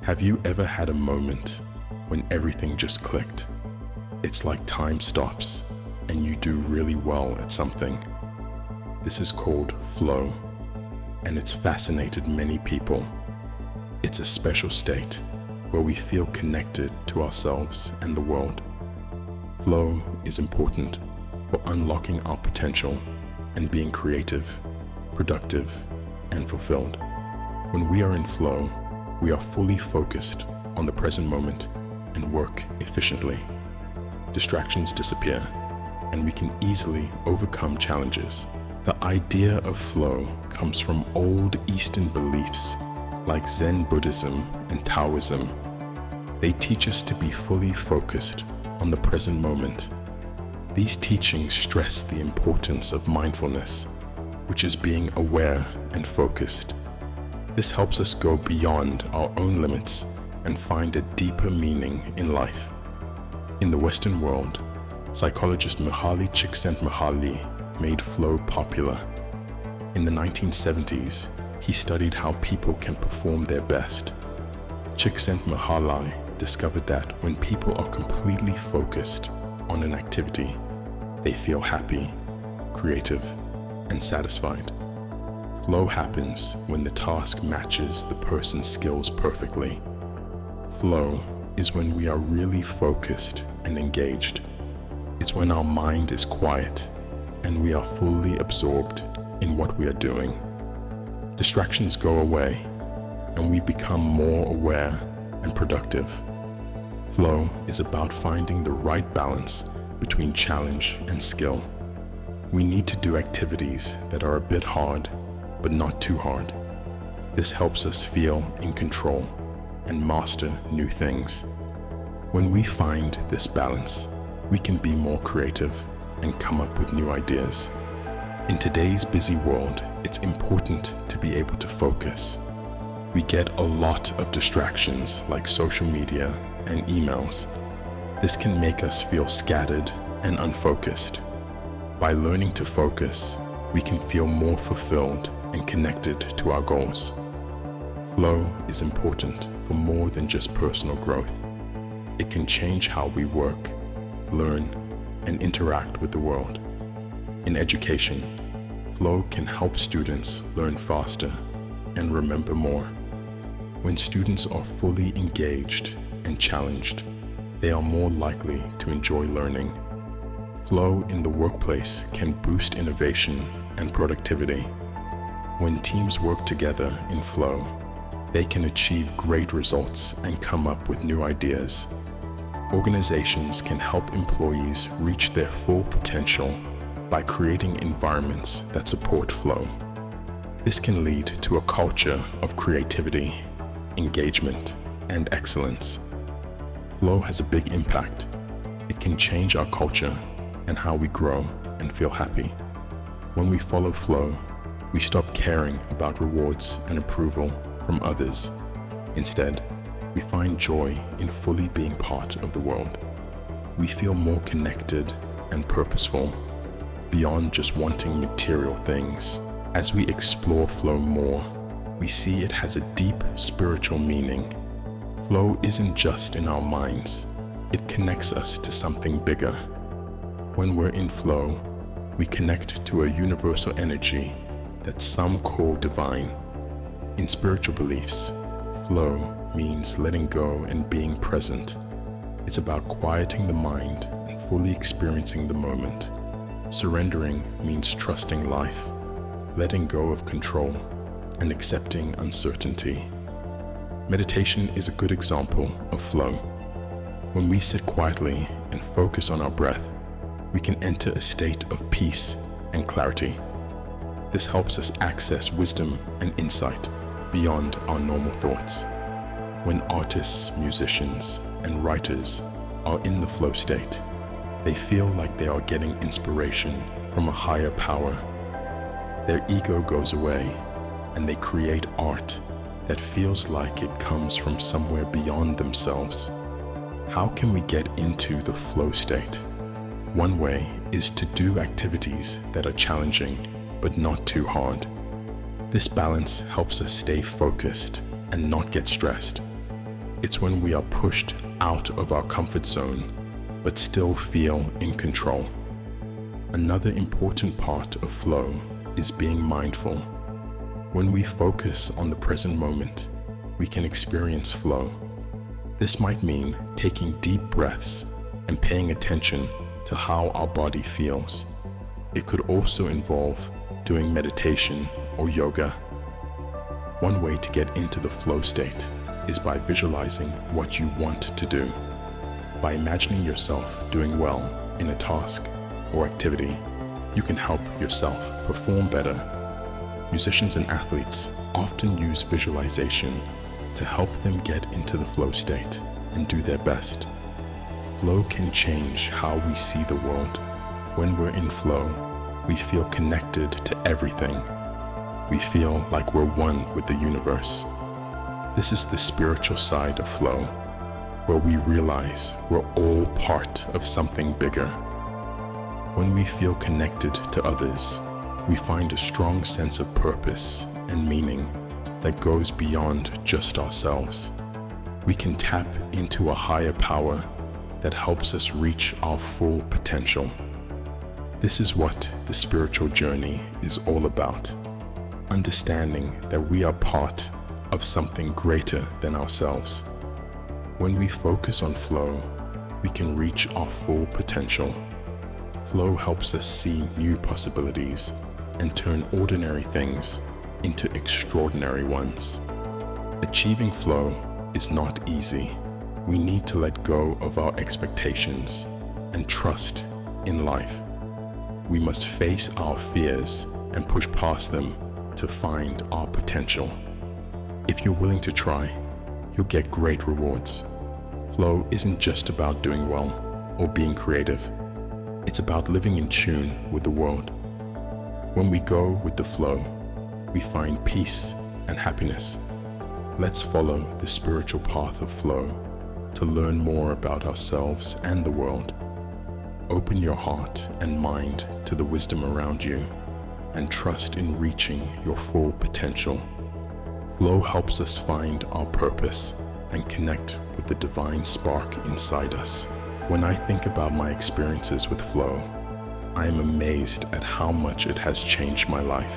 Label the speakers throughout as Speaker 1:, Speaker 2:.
Speaker 1: Have you ever had a moment when everything just clicked? It's like time stops and you do really well at something. This is called flow, and it's fascinated many people. It's a special state where we feel connected to ourselves and the world. Flow is important for unlocking our potential and being creative, productive, and fulfilled. When we are in flow, we are fully focused on the present moment and work efficiently. Distractions disappear, and we can easily overcome challenges. The idea of flow comes from old Eastern beliefs like Zen Buddhism and Taoism. They teach us to be fully focused on the present moment. These teachings stress the importance of mindfulness, which is being aware and focused. This helps us go beyond our own limits and find a deeper meaning in life. In the Western world, psychologist Mihaly Csikszentmihalyi made flow popular. In the 1970s, he studied how people can perform their best. Csikszentmihalyi discovered that when people are completely focused on an activity, they feel happy, creative, and satisfied. Flow happens when the task matches the person's skills perfectly. Flow is when we are really focused and engaged. It's when our mind is quiet and we are fully absorbed in what we are doing. Distractions go away and we become more aware and productive. Flow is about finding the right balance between challenge and skill. We need to do activities that are a bit hard, but not too hard. This helps us feel in control and master new things. When we find this balance, we can be more creative and come up with new ideas. In today's busy world, it's important to be able to focus. We get a lot of distractions like social media and emails. This can make us feel scattered and unfocused. By learning to focus, we can feel more fulfilled and connected to our goals. Flow is important for more than just personal growth. It can change how we work, learn, and interact with the world. In education, flow can help students learn faster and remember more. When students are fully engaged and challenged, they are more likely to enjoy learning. Flow in the workplace can boost innovation and productivity. When teams work together in flow, they can achieve great results and come up with new ideas. Organizations can help employees reach their full potential by creating environments that support flow. This can lead to a culture of creativity, engagement, and excellence. Flow has a big impact. It can change our culture and how we grow and feel happy. When we follow flow, we stop caring about rewards and approval from others. Instead, we find joy in fully being part of the world. We feel more connected and purposeful, beyond just wanting material things. As we explore flow more, we see it has a deep spiritual meaning. Flow isn't just in our minds, it connects us to something bigger. When we're in flow, we connect to a universal energy that some call divine. In spiritual beliefs, flow means letting go and being present. It's about quieting the mind and fully experiencing the moment. Surrendering means trusting life, letting go of control, and accepting uncertainty. Meditation is a good example of flow. When we sit quietly and focus on our breath, we can enter a state of peace and clarity. This helps us access wisdom and insight beyond our normal thoughts. When artists, musicians, and writers are in the flow state, they feel like they are getting inspiration from a higher power. Their ego goes away, and they create art that feels like it comes from somewhere beyond themselves. How can we get into the flow state? One way is to do activities that are challenging but not too hard. This balance helps us stay focused and not get stressed. It's when we are pushed out of our comfort zone, but still feel in control. Another important part of flow is being mindful. When we focus on the present moment, we can experience flow. This might mean taking deep breaths and paying attention to how our body feels. It could also involve doing meditation or yoga. One way to get into the flow state is by visualizing what you want to do. By imagining yourself doing well in a task or activity, you can help yourself perform better. Musicians and athletes often use visualization to help them get into the flow state and do their best. Flow can change how we see the world. When we're in flow, we feel connected to everything. We feel like we're one with the universe. This is the spiritual side of flow, where we realize we're all part of something bigger. When we feel connected to others, we find a strong sense of purpose and meaning that goes beyond just ourselves. We can tap into a higher power that helps us reach our full potential. This is what the spiritual journey is all about. Understanding that we are part of something greater than ourselves. When we focus on flow, we can reach our full potential. Flow helps us see new possibilities and turn ordinary things into extraordinary ones. Achieving flow is not easy. We need to let go of our expectations and trust in life. We must face our fears and push past them to find our potential. If you're willing to try, you'll get great rewards. Flow isn't just about doing well or being creative. It's about living in tune with the world. When we go with the flow, we find peace and happiness. Let's follow the spiritual path of flow to learn more about ourselves and the world. Open your heart and mind to the wisdom around you and trust in reaching your full potential. Flow helps us find our purpose and connect with the divine spark inside us. When I think about my experiences with flow, I am amazed at how much it has changed my life.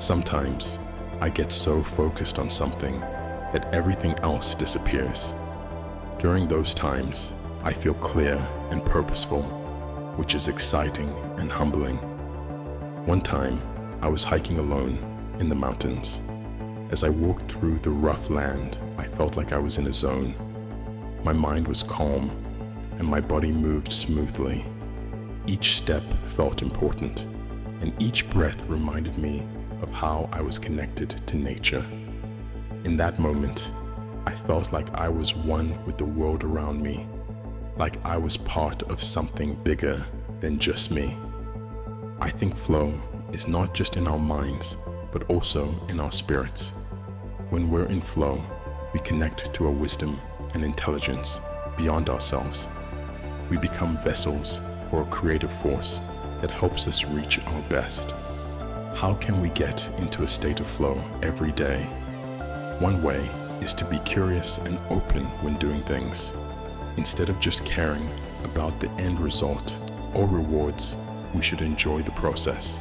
Speaker 1: Sometimes I get so focused on something that everything else disappears. During those times, I feel clear and purposeful, which is exciting and humbling. One time, I was hiking alone in the mountains. As I walked through the rough land, I felt like I was in a zone. My mind was calm, and my body moved smoothly. Each step felt important, and each breath reminded me of how I was connected to nature. In that moment, I felt like I was one with the world around me, like I was part of something bigger than just me. I think flow is not just in our minds, but also in our spirits. When we're in flow, we connect to a wisdom and intelligence beyond ourselves. We become vessels for a creative force that helps us reach our best. How can we get into a state of flow every day? One way is to be curious and open when doing things. Instead of just caring about the end result or rewards, we should enjoy the process.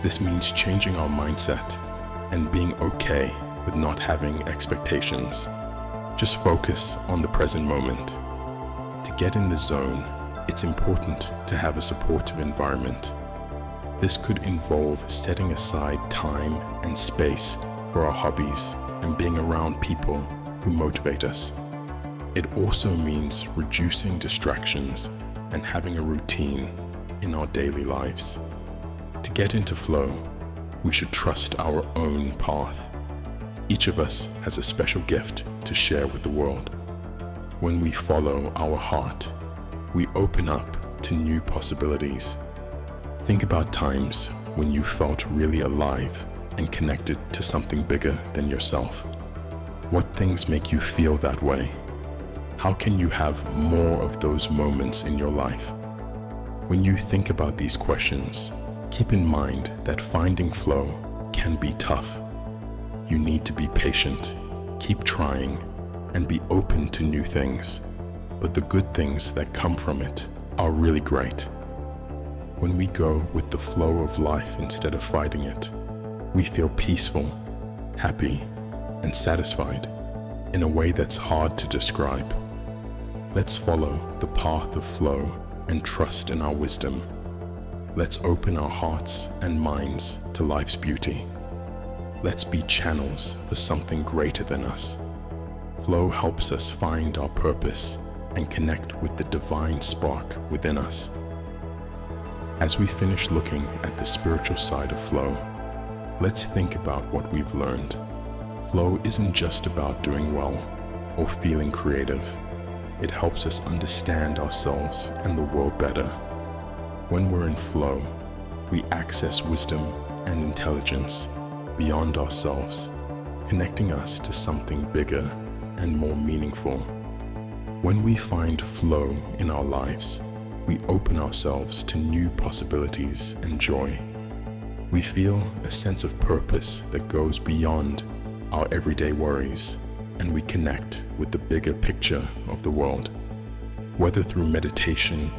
Speaker 1: This means changing our mindset and being okay with not having expectations. Just focus on the present moment. To get in the zone, it's important to have a supportive environment. This could involve setting aside time and space for our hobbies and being around people who motivate us. It also means reducing distractions and having a routine in our daily lives. To get into flow, we should trust our own path. Each of us has a special gift to share with the world. When we follow our heart, we open up to new possibilities. Think about times when you felt really alive and connected to something bigger than yourself. What things make you feel that way? How can you have more of those moments in your life? When you think about these questions, keep in mind that finding flow can be tough. You need to be patient, keep trying, and be open to new things, but the good things that come from it are really great. When we go with the flow of life instead of fighting it, we feel peaceful, happy, and satisfied in a way that's hard to describe. Let's follow the path of flow and trust in our wisdom. Let's open our hearts and minds to life's beauty. Let's be channels for something greater than us. Flow helps us find our purpose and connect with the divine spark within us. As we finish looking at the spiritual side of flow, let's think about what we've learned. Flow isn't just about doing well or feeling creative. It helps us understand ourselves and the world better. When we're in flow, we access wisdom and intelligence beyond ourselves, connecting us to something bigger and more meaningful. When we find flow in our lives, we open ourselves to new possibilities and joy. We feel a sense of purpose that goes beyond our everyday worries, and we connect with the bigger picture of the world. Whether through meditation,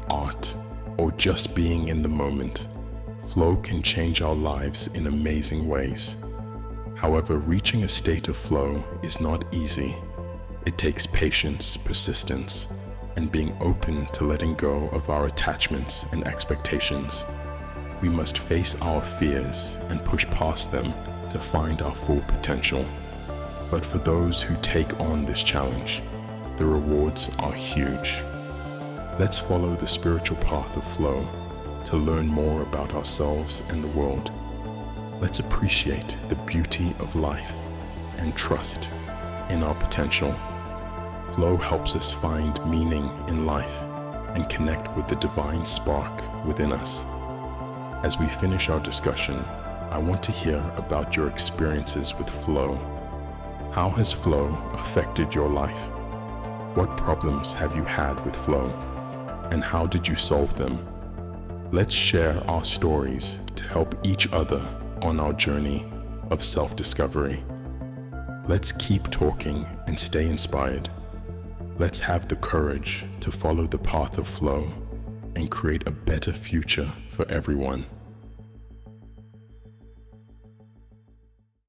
Speaker 1: art, or just being in the moment, flow can change our lives in amazing ways. However, reaching a state of flow is not easy. It takes patience, persistence, and being open to letting go of our attachments and expectations. We must face our fears and push past them to find our full potential. But for those who take on this challenge, the rewards are huge. Let's follow the spiritual path of flow to learn more about ourselves and the world. Let's appreciate the beauty of life and trust in our potential. Flow helps us find meaning in life and connect with the divine spark within us. As we finish our discussion, I want to hear about your experiences with flow. How has flow affected your life? What problems have you had with flow, and how did you solve them? Let's share our stories to help each other on our journey of self-discovery. Let's keep talking and stay inspired. Let's have the courage to follow the path of flow and create a better future for everyone.